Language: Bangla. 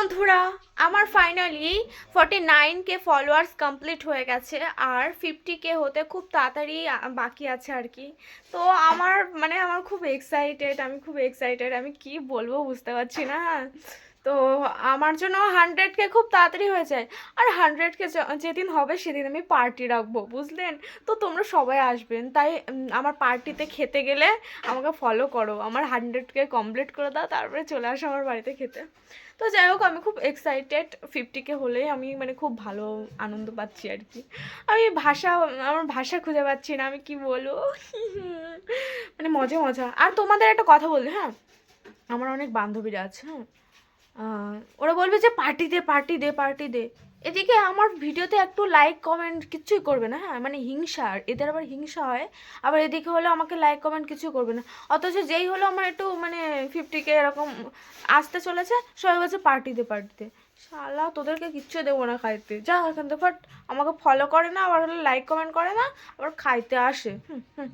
বন্ধুরা, আমার ফাইনালি 49K ফলোয়ার্স কমপ্লিট হয়ে গেছে, আর 50K হতে খুব তাড়াতাড়ি বাকি আছে আর কি। তো আমার খুব এক্সাইটেড, আমি কি বলবো বুঝতে পারছি না। তো আমার জন্য 100K খুব তাড়াতাড়ি হয়ে যায়, আর 100K যেদিন হবে সেদিন আমি পার্টি রাখবো, বুঝলেন? তো তোমরা সবাই আসবেন, তাই আমার পার্টিতে খেতে গেলে আমাকে ফলো করো, আমার 100K কমপ্লিট করে দাও, তারপরে চলে আসো আমার বাড়িতে খেতে। তো যাই হোক, আমি খুব এক্সাইটেড। 50K হলেই আমি খুব ভালো আনন্দ পাচ্ছি আর কি। আমি আমার ভাষা খুঁজে পাচ্ছি না, আমি কি বলবো। মজা মজা। আর তোমাদের একটা কথা বলি, হ্যাঁ, আমার অনেক বান্ধবীরা আছে, হ্যাঁ, ওরা বলবে যে পার্টি দে, পার্টি দে, পার্টি দে। এদিকে আমার ভিডিওতে একটু লাইক কমেন্ট কিচ্ছুই করবে না, হ্যাঁ, হিংসা, এদের আবার হিংসা হয়। আবার এদিকে হলো আমাকে লাইক কমেন্ট কিছু করবে না, অথচ যেই হলো আমার একটু 50K এরকম আসতে চলেছে, সবাই বলছে পার্টি দে, পার্টি দে। শালা, তোদেরকে কিচ্ছু দেবো না খাইতে, যা এখান থেকে ফাট। আমাকে ফলো করে না, আবার হলো লাইক কমেন্ট করে না, আবার খাইতে আসে। হুম হুম।